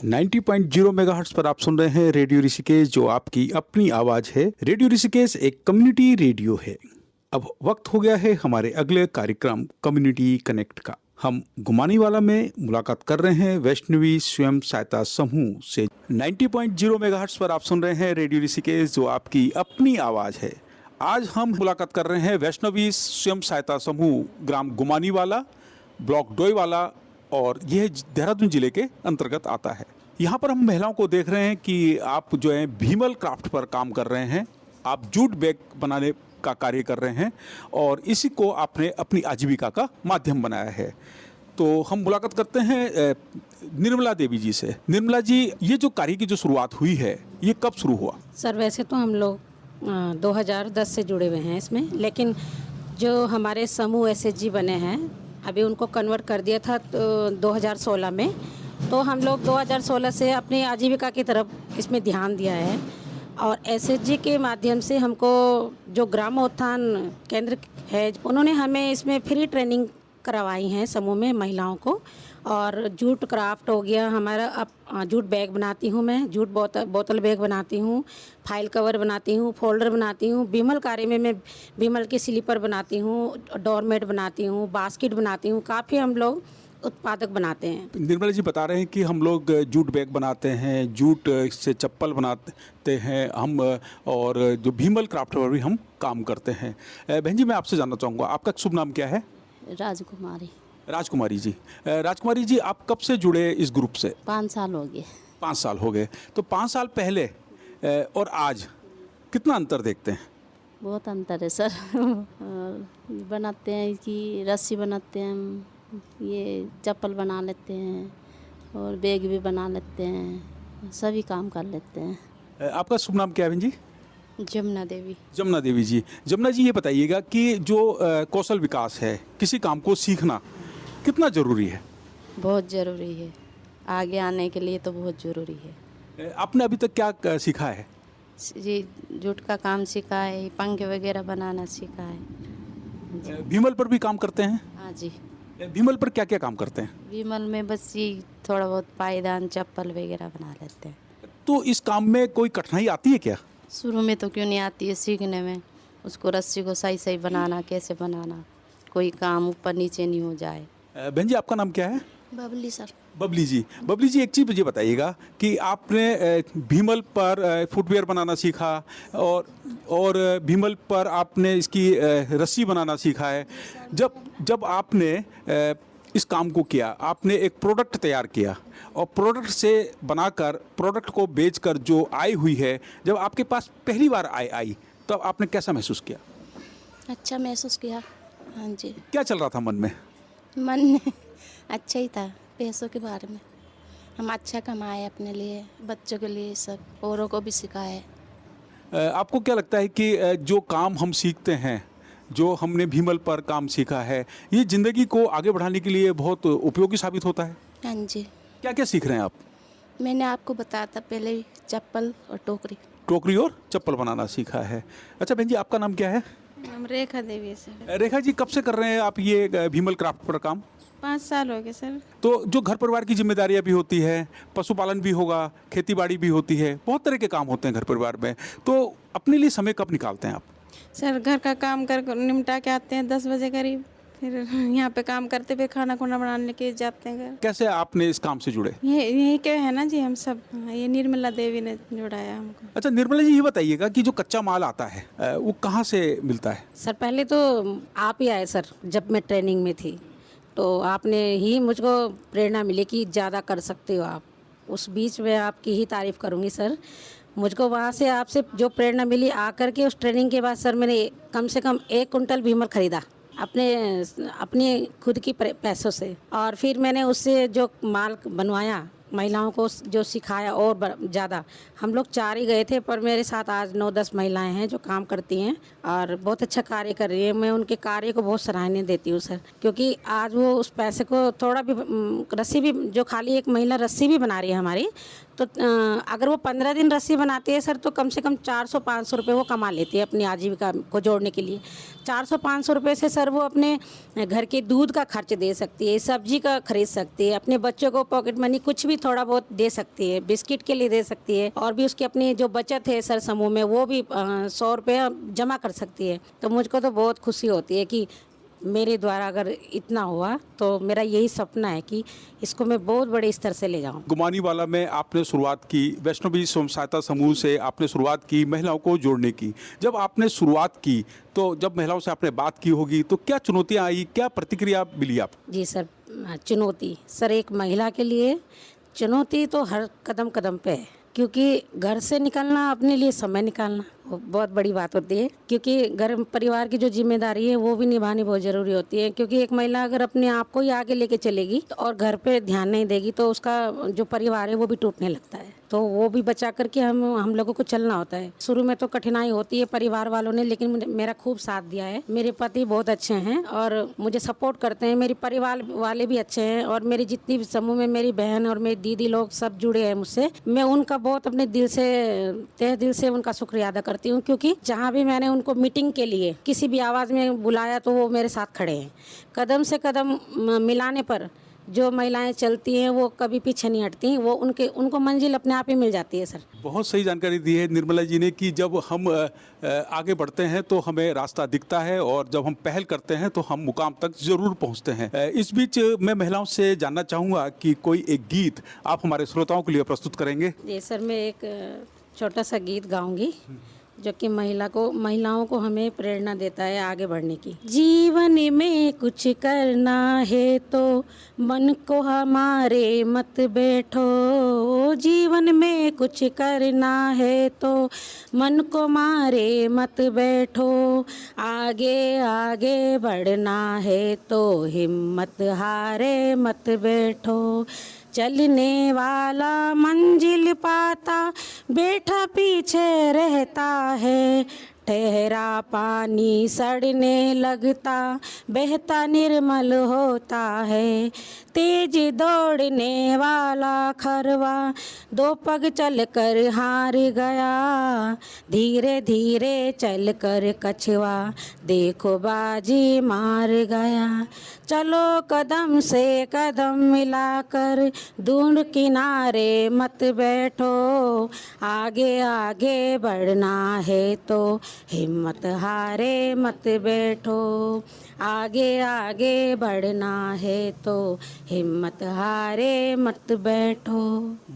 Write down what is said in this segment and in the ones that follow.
90.0 megahertz पर आप सुन रहे हैं रेडियो ऋषिकेश, जो आपकी अपनी आवाज है। रेडियो ऋषिकेश एक कम्युनिटी रेडियो है। अब वक्त हो गया है हमारे अगले कार्यक्रम कम्युनिटी कनेक्ट का। हम गुमानीवाला में मुलाकात कर रहे हैं वैष्णवी स्वयं सहायता समूह से। 90.0 मेगाहर्ट्ज पर आप सुन रहे हैं रेडियो ऋषिकेश, जो आपकी अपनी आवाज है। आज हम मुलाकात कर रहे हैं वैष्णवी स्वयं सहायता समूह ग्राम गुमानीवाला, ब्लॉक डोईवाला, और यह देहरादून जिले के अंतर्गत आता है। यहाँ पर हम महिलाओं को देख रहे हैं कि आप जो है भीमल क्राफ्ट पर काम कर रहे हैं। आप जूट बैग बनाने का कार्य कर रहे हैं और इसी को आपने अपनी आजीविका का माध्यम बनाया है। तो हम मुलाकात करते हैं निर्मला देवी जी से। निर्मला जी, ये जो कार्य की जो शुरुआत हुई है, ये कब शुरू हुआ? सर, वैसे तो हम लोग 2010 से जुड़े हुए हैं इसमें, लेकिन जो हमारे समूह SHG बने हैं, अभी उनको कन्वर्ट कर दिया था तो 2016 में। तो हम लोग 2016 से अपनी आजीविका की तरफ इसमें ध्यान दिया है और SHG के माध्यम से हमको जो ग्राम उत्थान केंद्र है, उन्होंने हमें इसमें फ्री ट्रेनिंग करवाई हैं समूह में महिलाओं को। और जूट क्राफ्ट हो गया हमारा, अब जूट बैग बनाती हूँ मैं, जूट बोतल बैग बनाती हूँ, फाइल कवर बनाती हूँ, फोल्डर बनाती हूँ, बीमल कार्य में मैं बीमल के स्लीपर बनाती हूँ, डोरमेट बनाती हूँ, बास्केट बनाती हूँ। काफ़ी हम लोग उत्पादक बनाते हैं। निर्मला जी बता रहे हैं कि हम लोग जूट बैग बनाते हैं, जूट से चप्पल बनाते हैं हम, और जो भीमल क्राफ्ट पर भी हम काम करते हैं। बहन जी, मैं आपसे जानना चाहूँगा, आपका शुभ नाम क्या है? राजकुमारी। राजकुमारी जी, राजकुमारी जी, आप कब से जुड़े इस ग्रुप से? 5 साल हो गए। 5 साल हो गए। तो 5 साल पहले और आज कितना अंतर देखते हैं? बहुत अंतर है सर। बनाते हैं कि रस्सी बनाते हैं हम, ये चप्पल बना लेते हैं और बैग भी बना लेते हैं, सभी काम कर लेते हैं। आपका शुभ नाम क्या है बहन जी? जमुना देवी। जमुना देवी जी, जमुना जी ये बताइएगा कि जो कौशल विकास है, किसी काम को सीखना कितना ज़रूरी है? बहुत ज़रूरी है, आगे आने के लिए तो बहुत ज़रूरी है। आपने अभी तक क्या सीखा है? जी, जूट का काम सीखा है, पंखे वगैरह बनाना सीखा है। भीमल पर भी काम करते हैं? हाँ जी, भीमल पर क्या क्या काम करते हैं? विमल में बस ये थोड़ा बहुत पायदान चप्पल वगैरह बना लेते हैं। तो इस काम में कोई कठिनाई आती है क्या? शुरू में तो क्यों नहीं आती है, सीखने में। उसको रस्सी को सही सही बनाना, कैसे बनाना, कोई काम ऊपर नीचे नहीं हो जाए। बहन जी, आपका नाम क्या है? बबली सर। बबली जी, बबली जी, एक चीज़ मुझे बताइएगा कि आपने भीमल पर फुटवेयर बनाना सीखा और भीमल पर आपने इसकी रस्सी बनाना सीखा है। जब आपने इस काम को किया, आपने एक प्रोडक्ट तैयार किया और प्रोडक्ट से बनाकर प्रोडक्ट को बेचकर जो आय हुई है, जब आपके पास पहली बार आय आई, तब आपने कैसा महसूस किया? अच्छा महसूस किया। हाँ जी, क्या चल रहा था मन में? मन में अच्छा ही था। पैसों के बारे में हम अच्छा कमाए अपने लिए, बच्चों के लिए, सब औरों को भी सिखाए। आपको क्या लगता है कि जो काम हम सीखते हैं, जो हमने भीमल पर काम सीखा है, ये ज़िंदगी को आगे बढ़ाने के लिए बहुत उपयोगी साबित होता है? हाँ जी, क्या क्या सीख रहे हैं आप? मैंने आपको बताया था पहले ही, चप्पल और टोकरी। टोकरी और चप्पल बनाना सीखा है। अच्छा बहन जी, आपका नाम क्या है? हम रेखा देवी सर। रेखा जी, कब से कर रहे हैं आप ये भीमल क्राफ्ट पर काम? 5 साल हो गए सर। तो जो घर परिवार की जिम्मेदारियां भी होती है, पशुपालन भी होगा, खेती बाड़ी भी होती है, बहुत तरह के काम होते हैं घर परिवार में, तो अपने लिए समय कब निकालते हैं आप? सर, घर का काम कर निपटा के आते हैं 10 बजे करीब, फिर यहाँ पे काम करते हुए खाना खुना बनाने के जाते हैं घर। कैसे आपने इस काम से जुड़े? यही के है ना जी, हम सब, ये निर्मला देवी ने जुड़ाया हमको। अच्छा निर्मला जी, ये बताइएगा कि जो कच्चा माल आता है वो कहाँ से मिलता है? सर, पहले तो आप ही आए सर, जब मैं ट्रेनिंग में थी, तो आपने ही मुझको प्रेरणा मिली कि ज़्यादा कर सकते हो आप। उस बीच में आपकी ही तारीफ़ करूँगी सर। मुझको वहाँ से आपसे जो प्रेरणा मिली, आकर के उस ट्रेनिंग के बाद सर मैंने कम से कम 1 कुंटल भीमल खरीदा अपने खुद की पैसों से। और फिर मैंने उससे जो माल बनवाया, महिलाओं को जो सिखाया, और ज़्यादा हम लोग 4 ही गए थे, पर मेरे साथ आज 9-10 महिलाएं हैं जो काम करती हैं और बहुत अच्छा कार्य कर रही है। मैं उनके कार्य को बहुत सराहनीय देती हूँ सर, क्योंकि आज वो उस पैसे को थोड़ा भी रस्सी भी, जो खाली एक महिला रस्सी भी बना रही है हमारी, तो अगर वो 15 दिन रस्सी बनाती है सर, तो कम से कम 400-500 रुपये वो कमा लेती है अपनी आजीविका को जोड़ने के लिए। 400-500 रुपये से सर वो अपने घर के दूध का खर्च दे सकती है, सब्जी का खरीद सकती है, अपने बच्चों को पॉकेट मनी कुछ भी थोड़ा बहुत दे सकती है, बिस्किट के लिए दे सकती है, और भी उसकी अपनी जो बचत है सर समूह में वो भी 100 रुपये जमा कर सकती है। तो मुझको तो बहुत खुशी होती है कि मेरे द्वारा अगर इतना हुआ, तो मेरा यही सपना है कि इसको मैं बहुत बड़े स्तर से ले जाऊं। गुमानीवाला में आपने शुरुआत की, वैष्णवी स्वयं सहायता समूह से आपने शुरुआत की महिलाओं को जोड़ने की। जब आपने शुरुआत की तो जब महिलाओं से आपने बात की होगी तो क्या चुनौतियां आई, क्या प्रतिक्रिया मिली आप? जी सर, चुनौती सर, एक महिला के लिए चुनौती तो हर कदम कदम पे है, क्योंकि घर से निकलना, अपने लिए समय निकालना वो बहुत बड़ी बात होती है, क्योंकि घर परिवार की जो जिम्मेदारी है वो भी निभानी बहुत ज़रूरी होती है। क्योंकि एक महिला अगर अपने आप को ही आगे लेके चलेगी और घर पे ध्यान नहीं देगी तो उसका जो परिवार है वो भी टूटने लगता है। तो वो भी बचा करके हम लोगों को चलना होता है। शुरू में तो कठिनाई होती है परिवार वालों ने, लेकिन मेरा खूब साथ दिया है। मेरे पति बहुत अच्छे हैं और मुझे सपोर्ट करते हैं, मेरे परिवार वाले भी अच्छे हैं, और मेरी जितनी भी समूह में मेरी बहन और मेरी दीदी लोग सब जुड़े हैं मुझसे। मैं उनका बहुत अपने दिल से, तहे दिल से उनका शुक्रिया अदा करती हूँ, क्योंकि जहाँ भी मैंने उनको मीटिंग के लिए किसी भी आवाज़ में बुलाया तो वो मेरे साथ खड़े हैं। कदम से कदम मिलाने पर जो महिलाएं चलती हैं वो कभी पीछे नहीं हटती, वो उनको मंजिल अपने आप ही मिल जाती है सर। बहुत सही जानकारी दी है निर्मला जी ने कि जब हम आगे बढ़ते हैं तो हमें रास्ता दिखता है, और जब हम पहल करते हैं तो हम मुकाम तक जरूर पहुंचते हैं। इस बीच मैं महिलाओं से जानना चाहूँगा कि कोई एक गीत आप हमारे श्रोताओं के लिए प्रस्तुत करेंगे? जी सर, मैं एक छोटा सा गीत गाऊंगी जो कि महिलाओं को हमें प्रेरणा देता है आगे बढ़ने की। जीवन में कुछ करना है तो मन को हमारे मत बैठो, जीवन में कुछ करना है तो मन को मारे मत बैठो, आगे आगे बढ़ना है तो हिम्मत हारे मत बैठो, चलने वाला मंजिल पाता बैठा पीछे रहता है, ठहरा पानी सड़ने लगता बहता निर्मल होता है, तेज दौड़ने वाला खरवा 2 पग चल कर हार गया, धीरे धीरे चल कर कछुआ देखो बाजी मार गया, चलो कदम से कदम मिलाकर दूर किनारे मत बैठो, आगे आगे बढ़ना है तो हिम्मत हारे मत बैठो, आगे आगे बढ़ना है तो हिम्मत हारे मत बैठो।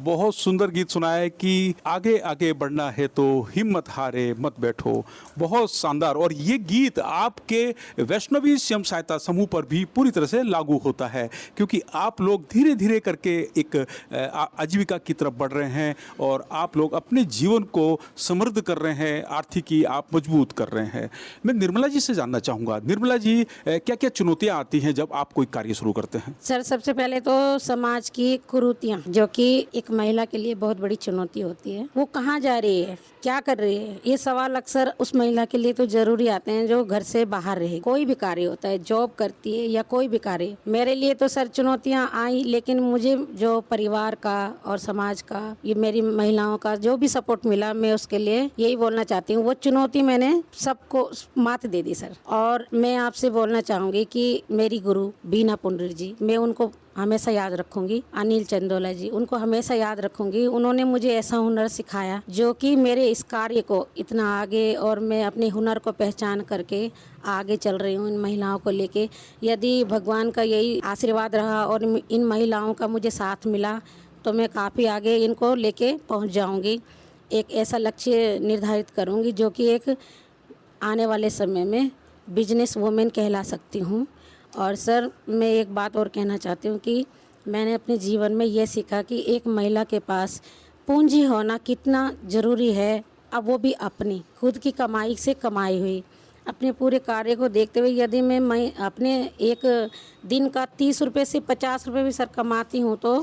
बहुत सुंदर गीत सुना है कि आगे आगे बढ़ना है तो हिम्मत हारे मत बैठो। बहुत शानदार। और ये गीत आपके वैष्णवी स्वयं सहायता समूह पर भी पूरी तरह से लागू होता है, क्योंकि आप लोग धीरे धीरे करके एक आजीविका की तरफ बढ़ रहे हैं और आप लोग अपने जीवन को समृद्ध कर रहे हैं, आर्थिकी आप मजबूत कर रहे हैं। मैं निर्मला जी से जानना चाहूँगा, निर्मला जी क्या क्या चुनौतियाँ आती हैं जब आप कोई कार्य शुरू करते हैं? सर, सबसे पहले तो समाज की कुरीतियाँ, जो कि एक महिला के लिए बहुत बड़ी चुनौती होती है। वो कहाँ जा रही है, क्या कर रही है, ये सवाल अक्सर उस महिला के लिए तो जरूरी आते हैं जो घर से बाहर रहे। कोई भी कार्य होता है, जॉब करती है या कोई भी कार्य, मेरे लिए तो सर चुनौतियाँ आई, लेकिन मुझे जो परिवार का और समाज का, ये मेरी महिलाओं का जो भी सपोर्ट मिला, मैं उसके लिए यही बोलना चाहती हूँ। वो चुनौती मैंने सबको मात दे दी सर। और मैं आपसे बोलना चाहूँगी कि मेरी गुरु बीना पुंडरी जी, मैं उनको हमेशा याद रखूंगी। अनिल चंदोला जी, उनको हमेशा याद रखूंगी। उन्होंने मुझे ऐसा हुनर सिखाया जो कि मेरे इस कार्य को इतना आगे, और मैं अपने हुनर को पहचान करके आगे चल रही हूँ इन महिलाओं को लेके। यदि भगवान का यही आशीर्वाद रहा और इन महिलाओं का मुझे साथ मिला तो मैं काफ़ी आगे इनको लेके पहुँच जाऊँगी। एक ऐसा लक्ष्य निर्धारित करूँगी जो कि एक आने वाले समय में बिजनेस वुमेन कहला सकती हूँ। और सर, मैं एक बात और कहना चाहती हूँ कि मैंने अपने जीवन में ये सीखा कि एक महिला के पास पूंजी होना कितना ज़रूरी है, अब वो भी अपनी खुद की कमाई से कमाई हुई। अपने पूरे कार्य को देखते हुए यदि मैं अपने एक दिन का 30 रुपये से 50 रुपये भी सर कमाती हूँ तो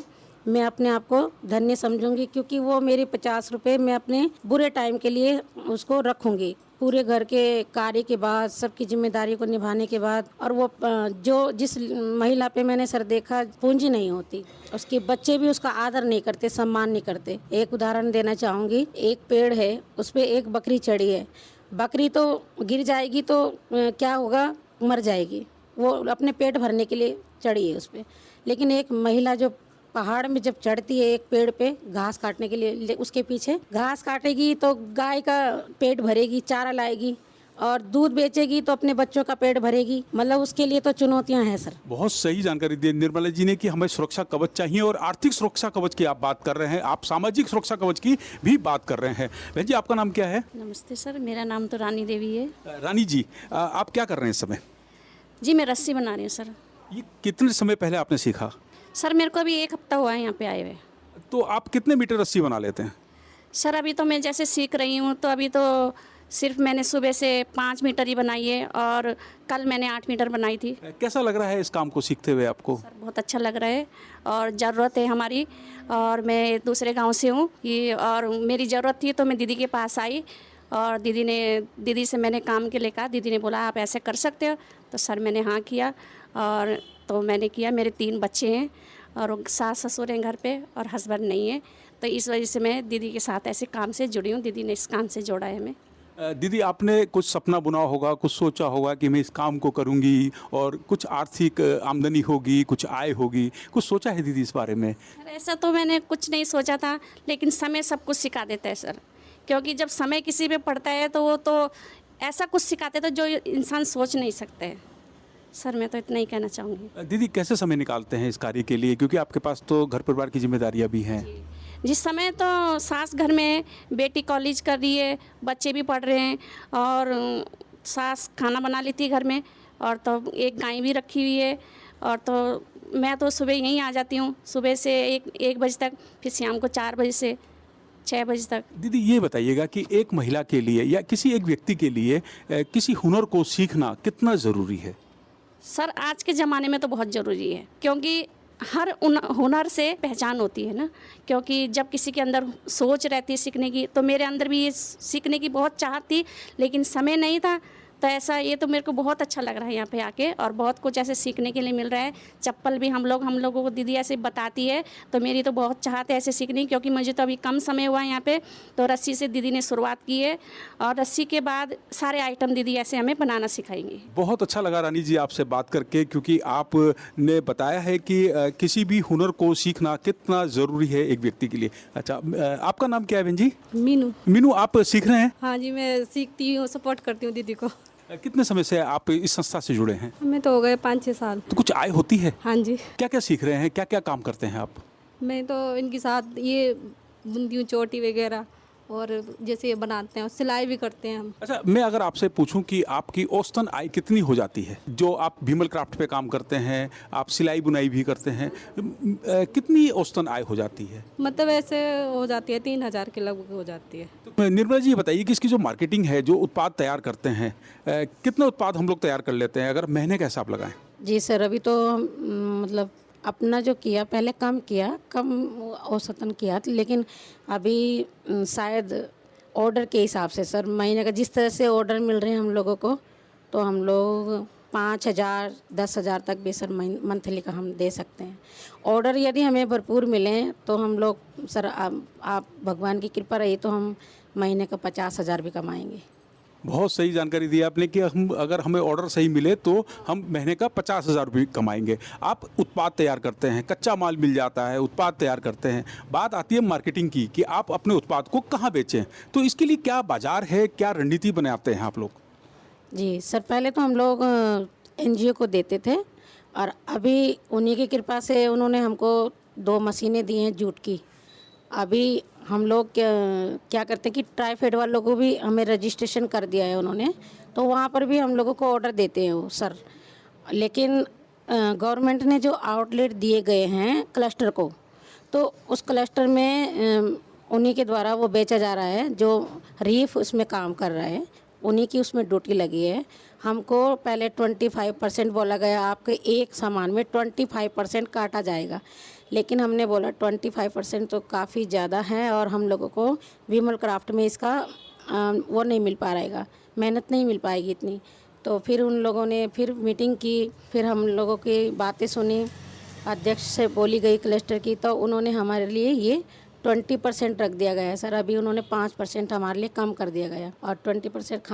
मैं अपने आप को धन्य समझूंगी, क्योंकि वो मेरे 50 रुपए मैं अपने बुरे टाइम के लिए उसको रखूंगी। पूरे घर के कार्य के बाद, सबकी जिम्मेदारी को निभाने के बाद, और वो जो जिस महिला पे मैंने सर देखा, पूंजी नहीं होती, उसके बच्चे भी उसका आदर नहीं करते, सम्मान नहीं करते। एक उदाहरण देना चाहूँगी। एक पेड़ है, उस पर एक बकरी चढ़ी है। बकरी तो गिर जाएगी तो क्या होगा, मर जाएगी। वो अपने पेट भरने के लिए चढ़ी है उस पर। लेकिन एक महिला जो पहाड़ में जब चढ़ती है एक पेड़ पे घास काटने के लिए, उसके पीछे घास काटेगी तो गाय का पेट भरेगी, चारा लाएगी, और दूध बेचेगी तो अपने बच्चों का पेट भरेगी। मतलब उसके लिए तो चुनौतियां हैं सर। बहुत सही जानकारी दी निर्मला जी ने कि हमें सुरक्षा कवच चाहिए, और आर्थिक सुरक्षा कवच की आप बात कर रहे हैं, आप सामाजिक सुरक्षा कवच की भी बात कर रहे हैं। बहन जी, आपका नाम क्या है? नमस्ते सर, मेरा नाम तो रानी देवी है। रानी जी, आप क्या कर रहे हैं इस समय? जी मैं रस्सी बना रही हूँ सर। ये कितने समय पहले आपने सीखा? सर मेरे को अभी 1 हफ्ता हुआ है यहाँ पे आए हुए। तो आप कितने मीटर रस्सी बना लेते हैं? सर अभी तो मैं जैसे सीख रही हूँ, तो अभी तो सिर्फ मैंने सुबह से 5 मीटर ही बनाई है, और कल मैंने 8 मीटर बनाई थी। कैसा लग रहा है इस काम को सीखते हुए आपको? सर बहुत अच्छा लग रहा है, और ज़रूरत है हमारी, और मैं दूसरे गांव से हूँ ये, और मेरी ज़रूरत थी तो मैं दीदी के पास आई, और दीदी से मैंने काम के लिए कहा। दीदी ने बोला आप ऐसे कर सकते हो, तो सर मैंने हाँ किया, और तो मैंने किया। मेरे 3 बच्चे हैं, और सास ससुर हैं घर पे, और हस्बैंड नहीं है, तो इस वजह से मैं दीदी के साथ ऐसे काम से जुड़ी हूँ। दीदी ने इस काम से जोड़ा है हमें। दीदी, आपने कुछ सपना बुना होगा, कुछ सोचा होगा कि मैं इस काम को करूंगी और कुछ आर्थिक आमदनी होगी, कुछ आय होगी, कुछ सोचा है दीदी इस बारे में? सर ऐसा तो मैंने कुछ नहीं सोचा था, लेकिन समय सब कुछ सिखा देता है सर। क्योंकि जब समय किसी पे पड़ता है तो वो तो ऐसा कुछ सिखाते तो जो इंसान सोच नहीं सकते है। सर मैं तो इतना ही कहना चाहूँगी। दीदी, कैसे समय निकालते हैं इस कार्य के लिए, क्योंकि आपके पास तो घर परिवार की जिम्मेदारियां भी हैं? जिस समय तो सास घर में है, बेटी कॉलेज कर रही है, बच्चे भी पढ़ रहे हैं, और सास खाना बना लेती है घर में, और तो एक गाय भी रखी हुई है, और तो मैं तो सुबह यहीं आ जाती हूँ, सुबह से 1 बजे तक, फिर शाम को 4 बजे से 6 बजे तक। दीदी, ये बताइएगा कि एक महिला के लिए या किसी एक व्यक्ति के लिए किसी हुनर को सीखना कितना ज़रूरी है? सर आज के ज़माने में तो बहुत ज़रूरी है, क्योंकि हर हुनर से पहचान होती है ना। क्योंकि जब किसी के अंदर सोच रहती है सीखने की, तो मेरे अंदर भी ये सीखने की बहुत चाहत थी, लेकिन समय नहीं था। तो ऐसा ये तो मेरे को बहुत अच्छा लग रहा है यहाँ पे आके, और बहुत कुछ ऐसे सीखने के लिए मिल रहा है। चप्पल भी हम लोगों को दीदी ऐसे बताती है, तो मेरी तो बहुत चाहत है ऐसे सीखने की, क्योंकि मुझे तो अभी कम समय हुआ है यहाँ पे। तो रस्सी से दीदी ने शुरुआत की है, और रस्सी के बाद सारे आइटम दीदी ऐसे हमें बनाना सिखाएंगी। बहुत अच्छा लगा रानी जी आपसे बात करके, क्योंकि आपने बताया है कि किसी भी हुनर को सीखना कितना ज़रूरी है एक व्यक्ति के लिए। अच्छा, आपका नाम क्या है बहन जी? मीनू। मीनू, आप सीख रहे हैं? हाँ जी, मैं सीखती हूँ, सपोर्ट करती हूँ दीदी को। कितने समय से आप इस संस्था से जुड़े हैं? हमें तो हो गए 5-6 साल। तो कुछ आय होती है? हाँ जी। क्या क्या सीख रहे हैं, क्या क्या काम करते हैं आप? मैं तो इनके साथ ये बुनती हूँ, चोटी वगैरह, और जैसे ये बनाते हैं, सिलाई भी करते हैं हम। अच्छा, मैं अगर आपसे पूछूं कि आपकी औसतन आय कितनी हो जाती है? जो आप भीमल क्राफ्ट पे काम करते हैं, आप सिलाई बुनाई भी करते हैं, कितनी औसतन आय हो जाती है? मतलब ऐसे हो जाती है 3000 के लगभग हो जाती है। तो निर्मला जी बताइए कि इसकी जो मार्केटिंग है, जो उत्पाद तैयार करते हैं, कितना उत्पाद हम लोग तैयार कर लेते हैं अगर महीने का हिसाब लगाएं? जी सर, अभी तो मतलब अपना जो किया, पहले कम औसतन किया, लेकिन अभी शायद ऑर्डर के हिसाब से सर, महीने का जिस तरह से ऑर्डर मिल रहे हैं हम लोगों को, तो हम लोग 5000 10,000 तक भी सर मंथली का हम दे सकते हैं। ऑर्डर यदि हमें भरपूर मिलें तो हम लोग सर, आप भगवान की कृपा रही तो हम महीने का 50,000 भी कमाएंगे। बहुत सही जानकारी दी आपने कि अगर हमें ऑर्डर सही मिले तो हम महीने का 50,000 रुपये कमाएंगे। आप उत्पाद तैयार करते हैं, कच्चा माल मिल जाता है, उत्पाद तैयार करते हैं, बात आती है मार्केटिंग की कि आप अपने उत्पाद को कहाँ बेचें, तो इसके लिए क्या बाजार है, क्या रणनीति बनाते हैं आप लोग? जी सर, पहले तो हम लोग NGO को देते थे, और अभी उन्हीं की कृपा से उन्होंने हमको 2 मशीनें दी हैं जूट की। अभी हम लोग क्या करते हैं कि ट्राईफेड वालों को भी हमें रजिस्ट्रेशन कर दिया है उन्होंने, तो वहाँ पर भी हम लोगों को ऑर्डर देते हैं वो सर। लेकिन गवर्नमेंट ने जो आउटलेट दिए गए हैं क्लस्टर को, तो उस क्लस्टर में उन्हीं के द्वारा वो बेचा जा रहा है। जो रीफ उसमें काम कर रहा है, उन्हीं की उसमें ड्यूटी लगी है। हमको पहले 25% बोला गया, आपके एक सामान में 25% काटा जाएगा, लेकिन हमने बोला 25% तो काफ़ी ज़्यादा है और हम लोगों को विमल क्राफ्ट में इसका वो नहीं मिल पा रहेगा, मेहनत नहीं मिल पाएगी इतनी। तो फिर उन लोगों ने फिर मीटिंग की, फिर हम लोगों की बातें सुनी, अध्यक्ष से बोली गई क्लस्टर की, तो उन्होंने हमारे लिए ये 20% रख दिया गया है सर। अभी उन्होंने 5% हमारे लिए कम कर दिया गया और 20%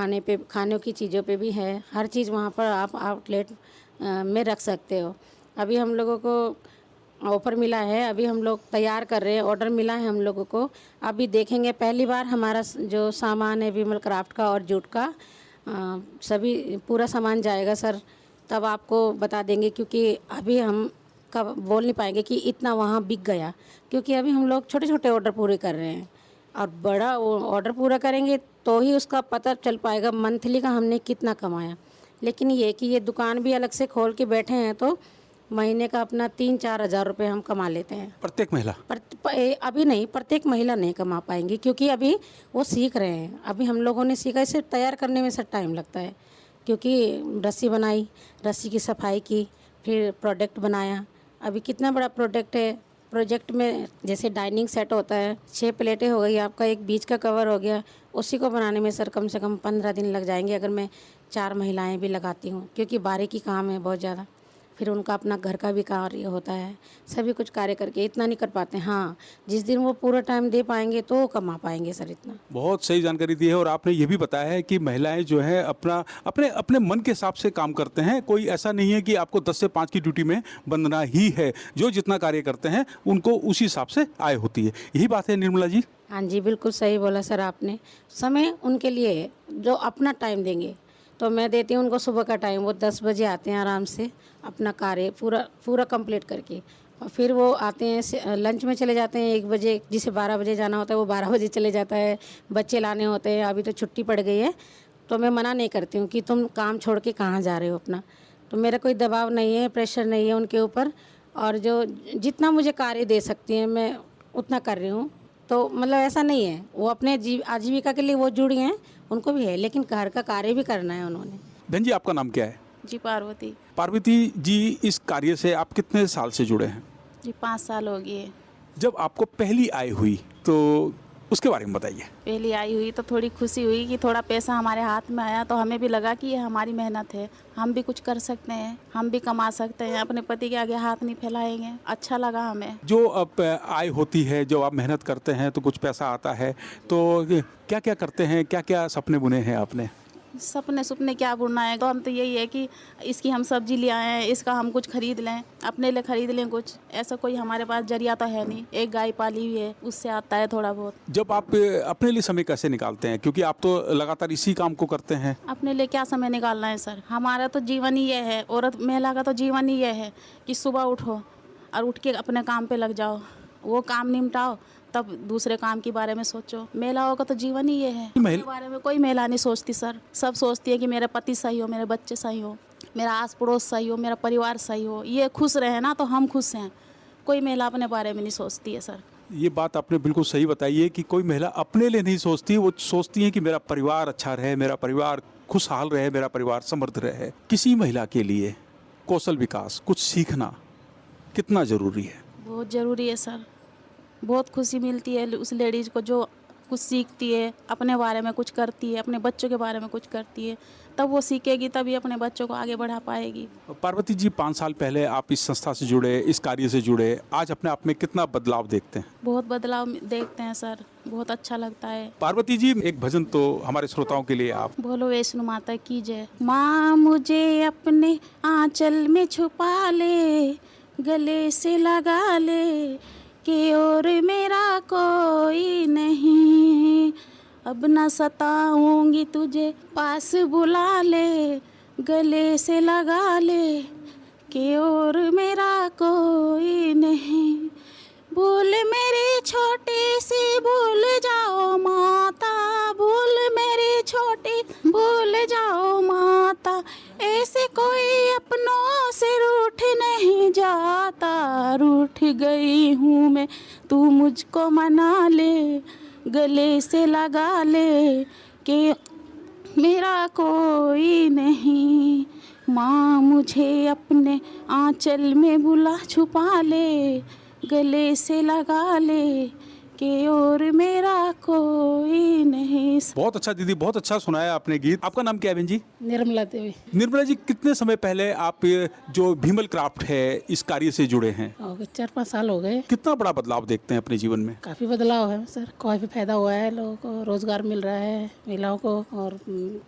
खाने की चीज़ों पे भी है। हर चीज़ वहाँ पर आप आउटलेट में रख सकते हो। अभी हम लोगों को ऑफ़र मिला है, अभी हम लोग तैयार कर रहे हैं, ऑर्डर मिला है हम लोगों को। अभी देखेंगे, पहली बार हमारा जो सामान है विमल क्राफ्ट का और जूट का सभी पूरा सामान जाएगा सर, तब आपको बता देंगे, क्योंकि अभी हम कब बोल नहीं पाएंगे कि इतना वहाँ बिक गया, क्योंकि अभी हम लोग छोटे छोटे ऑर्डर पूरे कर रहे हैं और बड़ा ऑर्डर पूरा करेंगे तो ही उसका पता चल पाएगा मंथली का हमने कितना कमाया। लेकिन ये कि ये दुकान भी अलग से खोल के बैठे हैं तो महीने का अपना 3-4 हज़ार रुपये हम कमा लेते हैं। प्रत्येक महिला? अभी नहीं, प्रत्येक महिला नहीं कमा पाएंगी, क्योंकि अभी वो सीख रहे हैं। अभी हम लोगों ने सीखा, इसे तैयार करने में सर टाइम लगता है, क्योंकि रस्सी बनाई, रस्सी की सफाई की, फिर प्रोडक्ट बनाया। अभी कितना बड़ा प्रोडक्ट है, प्रोजेक्ट में जैसे डाइनिंग सेट होता है, 6 प्लेटें हो गई आपका, एक बीच का कवर हो गया, उसी को बनाने में सर कम से कम 15 दिन लग जाएंगे, अगर मैं 4 महिलाएं भी लगाती हूँ, क्योंकि बारीकी काम है बहुत ज़्यादा। फिर उनका अपना घर का भी कार्य होता है, सभी कुछ कार्य करके इतना नहीं कर पाते। हाँ, जिस दिन वो पूरा टाइम दे पाएंगे तो कमा पाएंगे सर इतना। बहुत सही जानकारी दी है और आपने ये भी बताया है कि महिलाएं जो है अपने अपने मन के हिसाब से काम करते हैं। कोई ऐसा नहीं है कि आपको 10 से 5 की ड्यूटी में बंधना ही है, जो जितना कार्य करते हैं उनको उसी हिसाब से आय होती है। यही बात है निर्मला जी? हाँ जी, बिल्कुल सही बोला सर आपने। समय उनके लिए है, जो अपना टाइम देंगे। तो मैं देती हूँ उनको सुबह का टाइम, वो 10 बजे आते हैं आराम से अपना कार्य पूरा कंप्लीट करके, और फिर वो आते हैं लंच में चले जाते हैं 1 बजे, जिसे 12 बजे जाना होता है वो 12 बजे चले जाता है। बच्चे लाने होते हैं, अभी तो छुट्टी पड़ गई है तो मैं मना नहीं करती हूँ कि तुम काम छोड़ के कहाँ जा रहे हो अपना। तो मेरा कोई दबाव नहीं है, प्रेशर नहीं है उनके ऊपर, और जो जितना मुझे कार्य दे सकती हैं मैं उतना कर रही हूँ। तो मतलब ऐसा नहीं है, वो अपने आजीविका के लिए वो जुड़ी हैं, उनको भी है, लेकिन घर का कार्य भी करना है उन्होंने। बहन जी, आपका नाम क्या है? जी पार्वती। पार्वती जी, इस कार्य से आप कितने साल से जुड़े हैं? जी 5 साल हो गए। जब आपको पहली आय हुई तो उसके बारे में बताइए। पहली आई हुई तो थोड़ी खुशी हुई कि थोड़ा पैसा हमारे हाथ में आया, तो हमें भी लगा कि ये हमारी मेहनत है, हम भी कुछ कर सकते हैं, हम भी कमा सकते हैं, अपने पति के आगे हाथ नहीं फैलाएंगे। अच्छा लगा हमें। जो अब आय होती है, जो आप मेहनत करते हैं तो कुछ पैसा आता है, तो क्या क्या करते हैं, क्या क्या सपने बुने हैं आपने? सपने क्या बुनना है, तो हम तो यही है कि इसकी हम सब्जी ले आए हैं, इसका हम कुछ खरीद लें, अपने लिए खरीद लें कुछ। ऐसा कोई हमारे पास जरिया तो है नहीं, एक गाय पाली हुई है, उससे आता है थोड़ा बहुत। जब आप अपने लिए समय कैसे निकालते हैं, क्योंकि आप तो लगातार इसी काम को करते हैं? अपने लिए क्या समय निकालना है सर, हमारा तो जीवन ही यह है, औरत महिला का तो जीवन ही यह है कि सुबह उठो और उठ के अपने काम पे लग जाओ, वो काम निपटाओ, तब दूसरे काम के बारे में सोचो। महिलाओं का तो जीवन ही ये है। अपने बारे में कोई महिला नहीं सोचती सर, सब सोचती है कि मेरा पति सही हो, मेरे बच्चे सही हो, मेरा आस पड़ोस सही हो, मेरा परिवार सही हो, ये खुश रहे ना तो हम खुश हैं। कोई महिला अपने बारे में नहीं सोचती है सर। ये बात आपने बिल्कुल सही बताई है कि कोई महिला अपने लिए नहीं सोचती, वो सोचती है कि मेरा परिवार अच्छा रहे, मेरा परिवार खुशहाल रहे, मेरा परिवार समृद्ध रहे। किसी महिला के लिए कौशल विकास, कुछ सीखना कितना ज़रूरी है? बहुत ज़रूरी है सर। बहुत खुशी मिलती है उस लेडीज़ को जो कुछ सीखती है, अपने बारे में कुछ करती है, अपने बच्चों के बारे में कुछ करती है, तब वो सीखेगी, तभी अपने बच्चों को आगे बढ़ा पाएगी। पार्वती जी, 5 साल पहले आप इस संस्था से जुड़े, इस कार्य से जुड़े, आज अपने आप में कितना बदलाव देखते हैं? बहुत बदलाव देखते हैं सर, बहुत अच्छा लगता है। पार्वती जी, एक भजन तो हमारे श्रोताओं के लिए आप। बोलो वैष्णो माता की जय। माँ मुझे अपने आंचल में छुपा ले, गले से लगा ले, कि और मेरा कोई नहीं, अब न सताऊंगी तुझे, पास बुला ले, गले से लगा ले, कि और मेरा कोई नहीं। भूल मेरी छोटी सी भूल जाओ माता, भूल मेरी छोटी भूल जाओ माता, ऐसे कोई अपनों से रूठ नहीं जाता, रूठ गई हूँ मैं, तू मुझको मना ले, गले से लगा ले, कि मेरा कोई नहीं। माँ मुझे अपने आंचल में बुला छुपा ले, गले से लगा ले कि और मेरा कोई नहीं। बहुत अच्छा दीदी, बहुत अच्छा सुनाया आपने गीत। आपका नाम क्या है बहन जी? निर्मला देवी। निर्मला जी, कितने समय पहले आप ये जो भीमल क्राफ्ट है इस कार्य से जुड़े हैं? हो गए 4-5 साल हो गए। कितना बड़ा बदलाव देखते हैं अपने जीवन में? काफ़ी बदलाव है सर, काफ़ी फायदा हुआ है, लोगों को रोजगार मिल रहा है, महिलाओं को, और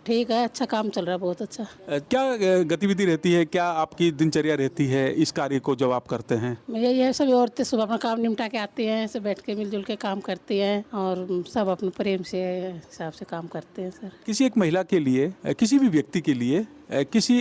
ठीक है, अच्छा काम चल रहा है, बहुत अच्छा। क्या गतिविधि रहती है, क्या आपकी दिनचर्या रहती है इस कार्य को जब आप करते हैं? ये सभी औरतें सुबह अपना काम निपटा के आती हैं, सब बैठ के मिलजुल के काम करती हैं और सब अपने प्रेम से हिसाब से काम करते हैं सर। किसी एक महिला के लिए, किसी भी व्यक्ति के लिए किसी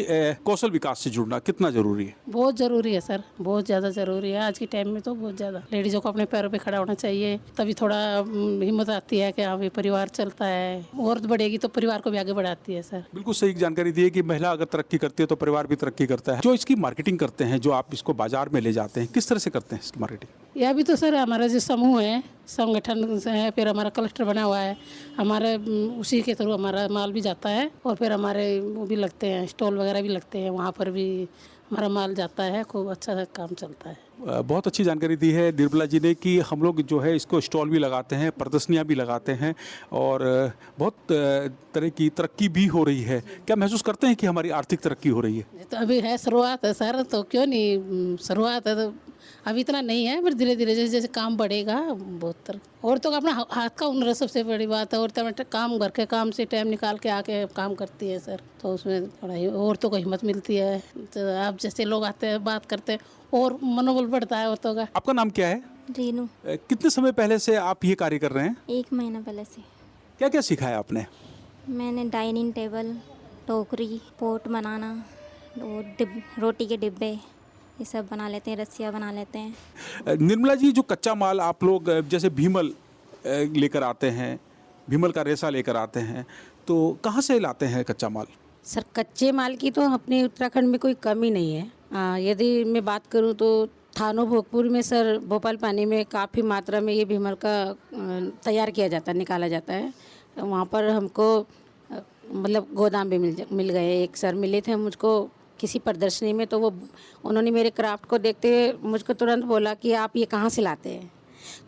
कौशल विकास से जुड़ना कितना जरूरी है? बहुत ज़रूरी है सर, बहुत ज़्यादा ज़रूरी है आज के टाइम में, तो बहुत ज़्यादा लेडीज़ों को अपने पैरों पे खड़ा होना चाहिए, तभी थोड़ा हिम्मत आती है कि हाँ भाई परिवार चलता है। औरत बढ़ेगी तो परिवार को भी आगे बढ़ाती है सर। बिल्कुल सही जानकारी दी है कि महिला अगर तरक्की करती है तो परिवार भी तरक्की करता है। जो इसकी मार्केटिंग करते हैं, जो आप इसको बाजार में ले जाते हैं, किस तरह से करते हैं इसकी मार्केटिंग? ये अभी तो सर हमारा जो समूह है, संगठन से है, फिर हमारा क्लस्टर बना हुआ है, हमारे उसी के थ्रू हमारा माल भी जाता है, और फिर हमारे वो भी लगते हैं, स्टॉल वगैरह भी लगते हैं, वहाँ पर भी हमारा माल जाता है, खूब अच्छा काम चलता है। बहुत अच्छी जानकारी दी है निर्मला जी ने कि हम लोग जो है इसको स्टॉल भी लगाते हैं, प्रदर्शनियाँ भी लगाते हैं, और बहुत तरह की तरक्की भी हो रही है। क्या महसूस करते हैं कि हमारी आर्थिक तरक्की हो रही है? ये तो अभी है, शुरुआत है सर, तो क्यों नहीं, शुरुआत है तो अभी इतना नहीं है, पर धीरे धीरे जैसे जैसे काम बढ़ेगा बहुत तरह। औरतों का अपना हाथ का हुनर है, सबसे बड़ी बात है। औरतें काम, घर के काम से टाइम निकाल के आके काम करती है सर, तो उसमें थोड़ा औरतों को हिम्मत मिलती है। तो आप जैसे लोग आते हैं, बात करते हैं, और मनोबल बढ़ता है औरतों का। आपका नाम क्या है? रीनू। कितने समय पहले से आप ये कार्य कर रहे हैं? 1 महीना पहले से। क्या क्या सिखाया आपने? मैंने डाइनिंग टेबल, टोकरी, पोट बनाना, और रोटी के डिब्बे, ये सब बना लेते हैं, रस्सियाँ बना लेते हैं। निर्मला जी, जो कच्चा माल आप लोग जैसे भीमल लेकर आते हैं, भीमल का रेशा लेकर आते हैं, तो कहाँ से लाते हैं कच्चा माल? सर कच्चे माल की तो अपने उत्तराखंड में कोई कमी नहीं है। यदि मैं बात करूं तो थानो भोगपुर में सर, भोपाल पानी में काफ़ी मात्रा में ये भीमल का तैयार किया जाता है, निकाला जाता है। वहाँ पर हमको मतलब गोदाम भी मिल गए। एक सर मिले थे मुझको किसी प्रदर्शनी में, तो वो उन्होंने मेरे क्राफ्ट को देखते हुए मुझको तुरंत बोला कि आप ये कहाँ से लाते हैं।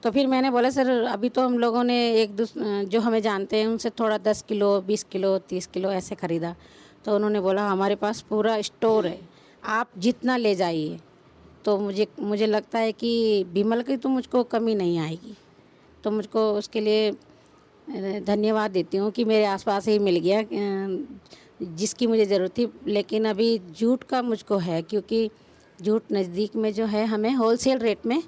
तो फिर मैंने बोला सर अभी तो हम लोगों ने जो हमें जानते हैं उनसे थोड़ा 10 किलो, 20 किलो, 30 किलो ऐसे ख़रीदा। तो उन्होंने बोला हमारे पास पूरा स्टोर है, आप जितना ले जाइए। तो मुझे लगता है कि भीमल की तो मुझको कमी नहीं आएगी। तो मुझको उसके लिए धन्यवाद देती हूँ कि मेरे आसपास ही मिल गया जिसकी मुझे ज़रूरत थी। लेकिन अभी जूट का मुझको है, क्योंकि जूट नज़दीक में जो है हमें होलसेल रेट में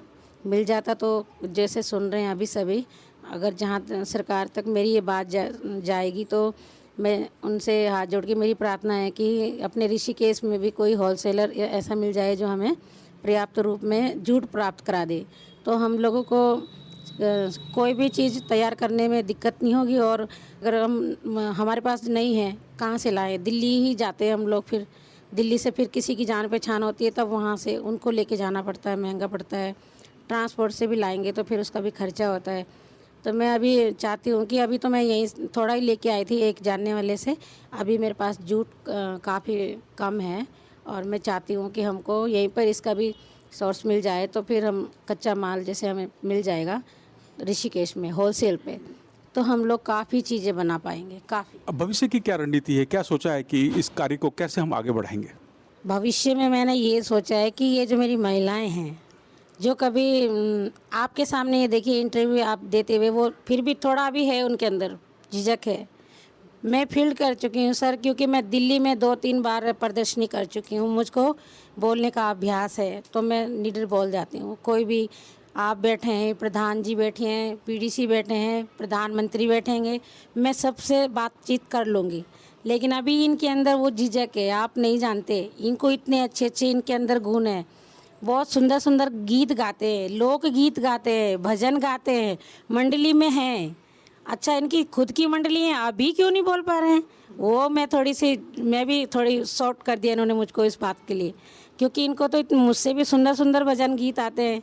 मिल जाता। तो जैसे सुन रहे हैं अभी सभी, अगर जहाँ सरकार तक मेरी ये बात जाएगी तो मैं उनसे हाथ जोड़ के मेरी प्रार्थना है कि अपने ऋषिकेश में भी कोई होलसेलर ऐसा मिल जाए जो हमें पर्याप्त रूप में जूट प्राप्त करा दे, तो हम लोगों को कोई भी चीज़ तैयार करने में दिक्कत नहीं होगी। और अगर हमारे पास नहीं है, कहाँ से लाएं? दिल्ली ही जाते हैं हम लोग, फिर दिल्ली से फिर किसी की जान पहचान होती है, तब वहाँ से उनको लेके जाना पड़ता है, महंगा पड़ता है। ट्रांसपोर्ट से भी लाएंगे तो फिर उसका भी खर्चा होता है। तो मैं अभी चाहती हूँ कि अभी तो मैं यहीं थोड़ा ही लेके आई थी एक जानने वाले से, अभी मेरे पास जूट काफ़ी कम है, और मैं चाहती हूँ कि हमको यहीं पर इसका भी सोर्स मिल जाए, तो फिर हम कच्चा माल जैसे हमें मिल जाएगा ऋषिकेश में होलसेल पे, तो हम लोग काफ़ी चीज़ें बना पाएंगे। काफ़ी। अब भविष्य की क्या रणनीति है, क्या सोचा है कि इस कार्य को कैसे हम आगे बढ़ाएंगे? भविष्य में मैंने ये सोचा है कि ये जो मेरी महिलाएं हैं, जो कभी आपके सामने ये देखिए इंटरव्यू आप देते हुए, वो फिर भी थोड़ा भी है उनके अंदर झिझक है। मैं फील्ड कर चुकी हूँ सर, क्योंकि मैं दिल्ली में 2-3 बार प्रदर्शनी कर चुकी हूँ, मुझको बोलने का अभ्यास है, तो मैं निडर बोल जाती हूँ। कोई भी आप बैठे हैं, प्रधान जी बैठे हैं, पीडीसी बैठे हैं, प्रधानमंत्री बैठेंगे, मैं सबसे बातचीत कर लूँगी। लेकिन अभी इनके अंदर वो झिझक है, आप नहीं जानते। इनको इतने अच्छे अच्छे इनके अंदर गुण हैं, बहुत सुंदर सुंदर गीत गाते हैं, लोक गीत गाते हैं, भजन गाते हैं, मंडली में हैं। अच्छा, इनकी खुद की मंडली है, अभी क्यों नहीं बोल पा रहे हैं? वो मैं भी थोड़ी शॉर्ट कर दिया इन्होंने मुझको इस बात के लिए, क्योंकि इनको तो मुझसे भी सुंदर सुंदर भजन गीत आते हैं।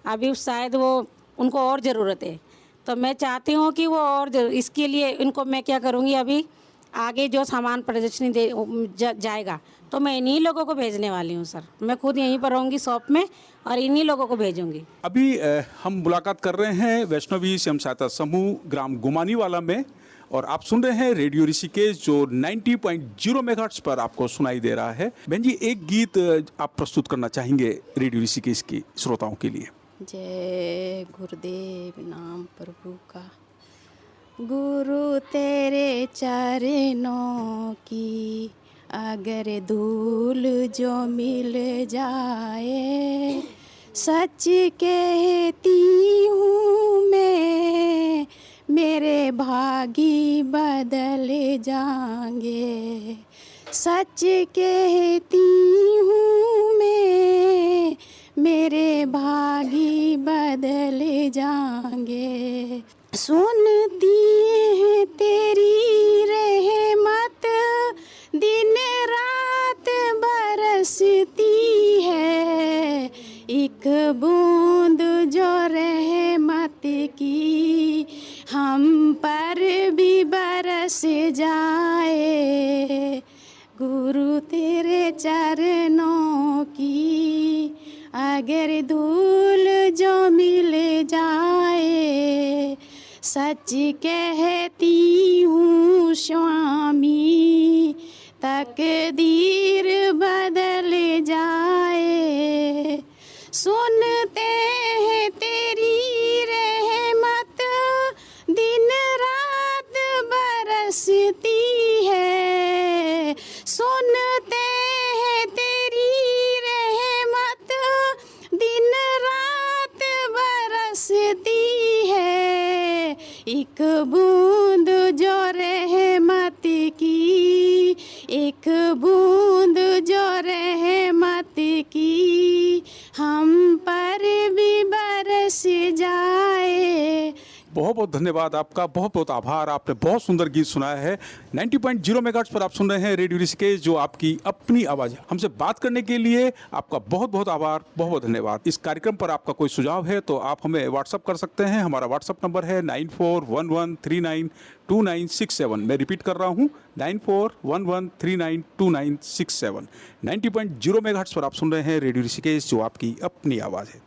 अभी शायद उनको और ज़रूरत है, तो मैं चाहती हूँ कि वो और इसके लिए इनको मैं क्या करूँगी, अभी आगे जो सामान प्रदर्शनी जाएगा तो तो मैं इन्हीं लोगों को भेजने वाली हूँ सर। मैं खुद यहीं पर रहूँगी शॉप में और इन्हीं लोगों को भेजूंगी। अभी हम मुलाकात कर रहे हैं वैष्णवी स्वयं सहायता समूह ग्राम गुमानीवाला में, और आप सुन रहे हैं रेडियो ऋषिकेश जो 90.0 मेगाहर्ट्ज पर आपको सुनाई दे रहा है। बहन जी, एक गीत आप प्रस्तुत करना चाहेंगे रेडियो ऋषिकेश की श्रोताओं के लिए? जय गुरुदेव नाम प्रभु का। गुरु तेरे चरणों की अगर धूल जो मिल जाए, सच कहती हूँ मैं मेरे भागी बदल जाएंगे। सच कहती हूँ मैं मेरे भागी बदल जाएंगे। सुनती है तेरी रहमत दिन रात बरसती है, एक बूंद जो रहमत की हम पर भी बरस जाए। गुरु तेरे चरणों की अगर धूल जो मिल जाए, सच कहती हूँ स्वामी तकदीर बदल जाए। सुनते हैं तेरी रहमत दिन रात बरसती है, सुनते हैं तेरी रहमत दिन रात बरसती है, एक बूंद जो रहमत की, एक बूंद जो रहमत की हम पर भी बरस जाए। बहुत बहुत धन्यवाद आपका, बहुत बहुत आभार। आपने बहुत सुंदर गीत सुनाया है। 90.0 मेगाहर्ट्ज पर आप सुन रहे हैं रेडियो ऋषिकेश जो आपकी अपनी आवाज़ है। हमसे बात करने के लिए आपका बहुत बहुत आभार, बहुत बहुत धन्यवाद। इस कार्यक्रम पर आपका कोई सुझाव है तो आप हमें व्हाट्सअप कर सकते हैं। हमारा व्हाट्सअप नंबर है 9411392967। मैं रिपीट कर रहा हूँ 9411392967। 90.0 मेगाहर्ट्ज पर आप सुन रहे हैं रेडियो ऋषिकेश जो आपकी अपनी आवाज़ है।